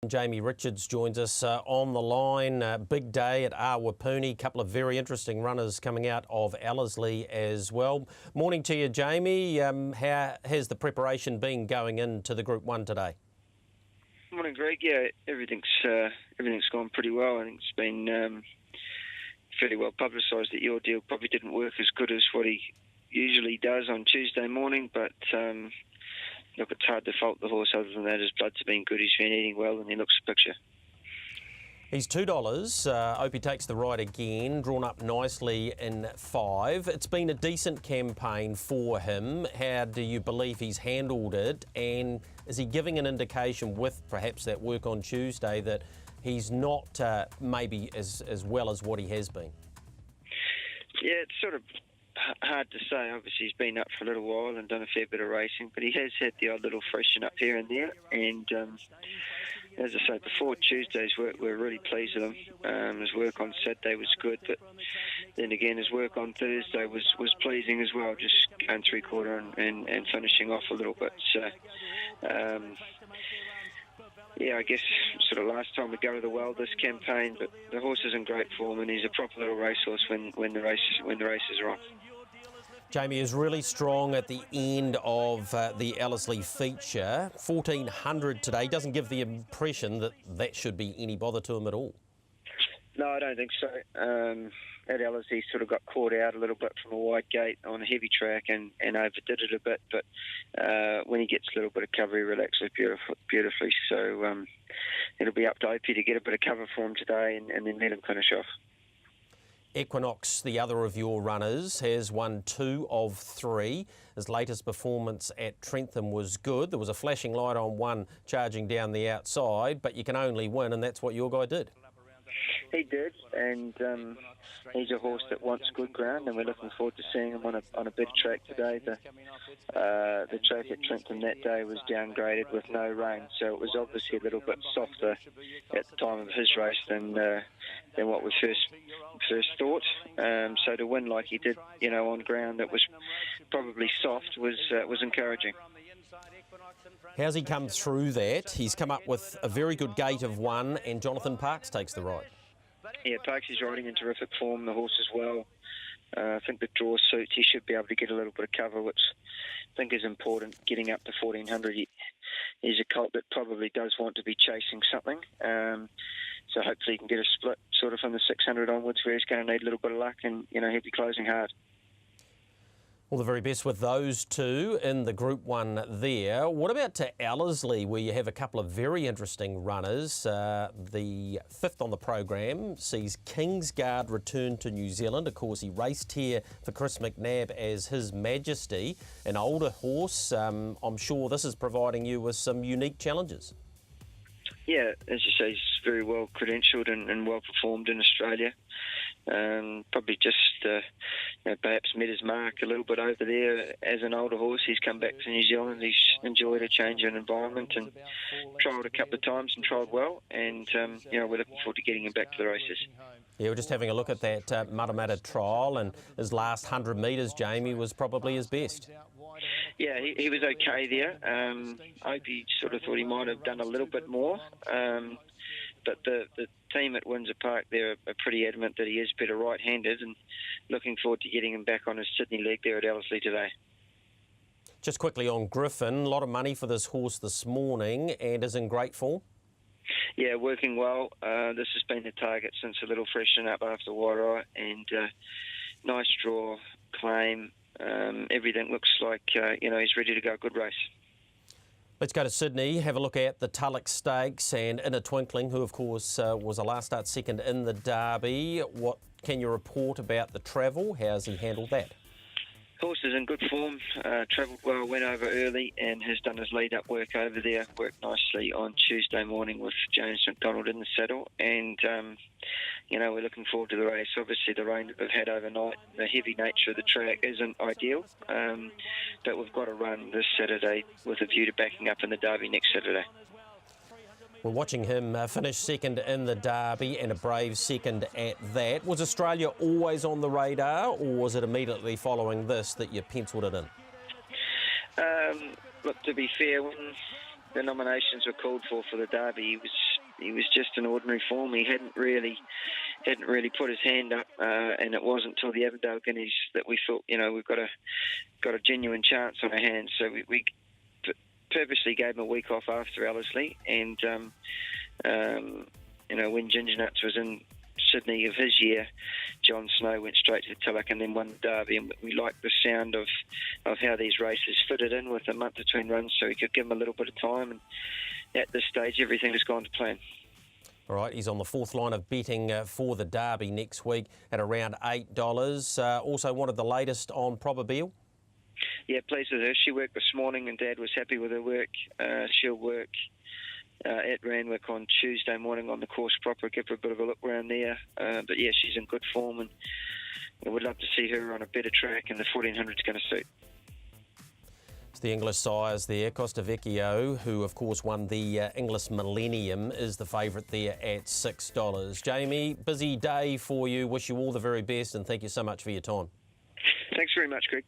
Jamie Richards joins us on the line. Big day at Awapuni. A couple of very interesting runners coming out of Ellerslie as well. Morning to you, Jamie. How has the preparation been going into the Group 1 today? Morning, Greg. Yeah, everything's gone pretty well. I think it's been fairly well publicised that your deal probably didn't work as good as what he usually does on Tuesday morning, but look, it's hard to fault the horse. Other than that, his bloods have been good. He's been eating well, and he looks the picture. He's $2. Hope he takes the ride again. Drawn up nicely in 5. It's been a decent campaign for him. How do you believe he's handled it? And is he giving an indication with perhaps that work on Tuesday that he's not maybe as well as what he has been? Yeah, it's sort of hard to say. Obviously, he's been up for a little while and done a fair bit of racing, but he has had the odd little freshen up here and there. And as I say, before Tuesday's work, we're really pleased with him. His work on Saturday was good, but then again, his work on Thursday was pleasing as well, just going three-quarter and finishing off a little bit. So, yeah, I guess sort of last time we go to the well this campaign, but the horse is in great form and he's a proper little racehorse when the races are on. Jamie is really strong at the end of the Ellerslie feature. 1400 today doesn't give the impression that that should be any bother to him at all. No, I don't think so. At Ellerslie, he sort of got caught out a little bit from a wide gate on a heavy track and overdid it a bit. But when he gets a little bit of cover, he relaxes beautifully. So it'll be up to Opie to get a bit of cover for him today and then let him finish off. Equinox, the other of your runners, has won 2 of 3. His latest performance at Trentham was good. There was a flashing light on one charging down the outside, but you can only win, and that's what your guy did. He did, and he's a horse that wants good ground, and we're looking forward to seeing him on a better track today. The track at Trentham that day was downgraded with no rain, so it was obviously a little bit softer at the time of his race than what we first thought. So to win like he did, on ground that was probably soft was encouraging. How's he come through that? He's come up with a very good gate of 1, and Jonathan Parks takes the ride. Yeah, Parks is riding in terrific form, the horse as well. I think the draw suits, he should be able to get a little bit of cover, which I think is important, getting up to 1400. He's a colt that probably does want to be chasing something. So hopefully he can get a split sort of from the 600 onwards where he's going to need a little bit of luck and, he'll be closing hard. All the very best with those two in the Group 1 there. What about to Ellerslie, where you have a couple of very interesting runners? The 5th on the program sees Kingsguard return to New Zealand. Of course, he raced here for Chris McNabb as His Majesty. An older horse. I'm sure this is providing you with some unique challenges. Yeah, as you say, he's very well credentialed and well performed in Australia. Probably just perhaps met his mark a little bit over there as an older horse. He's come back to New Zealand. He's enjoyed a change in environment and trialled a couple of times and trialled well. And we're looking forward to getting him back to the races. Yeah, we're just having a look at that Matamata trial, and his last 100 metres, Jamie, was probably his best. Yeah, he was okay there. Opie sort of thought he might have done a little bit more. But the team at Windsor Park, they're pretty adamant that he is better right-handed, and looking forward to getting him back on his Sydney leg there at Ellerslie today. Just quickly on Griffin, a lot of money for this horse this morning and is in great form. Yeah, working well. This has been the target since a little freshen up after Wairau, and nice draw, claim. Everything looks like, he's ready to go. Good race. Let's go to Sydney, have a look at the Tullock Stakes and In a Twinkling, who of course was a last start second in the Derby. What can you report about the travel? How's he handled that? Horse is in good form, travelled well, went over early and has done his lead-up work over there. Worked nicely on Tuesday morning with James McDonald in the saddle, and we're looking forward to the race. Obviously the rain that we've had overnight, the heavy nature of the track isn't ideal, but we've got a run this Saturday with a view to backing up in the Derby next Saturday. We're watching him finish second in the Derby, and a brave second at that. Was Australia always on the radar, or was it immediately following this that you penciled it in? Look, to be fair, when the nominations were called for the Derby, he was he was just in ordinary form. He hadn't really put his hand up, and it wasn't until the Avondale Guineas that we thought, we've got a genuine chance on our hands. So we purposely gave him a week off after Ellerslie, and when Ginger Nuts was in Sydney of his year, John Snow went straight to the Tullock and then won the Derby, and we liked the sound of how these races fitted in with a month between runs, so we could give him a little bit of time, and at this stage everything has gone to plan. All right, he's on the fourth line of betting for the Derby next week at around $8. Also wanted the latest on Probabeel? Yeah, pleased with her. She worked this morning and Dad was happy with her work. She'll work at Randwick on Tuesday morning on the course proper, give her a bit of a look around there. But yeah, she's in good form, and we'd love to see her on a better track, and the 1400 is going to suit. It's the English sires there. Costa Vecchio, who of course won the English Millennium, is the favourite there at $6. Jamie, busy day for you. Wish you all the very best, and thank you so much for your time. Thanks very much, Greg.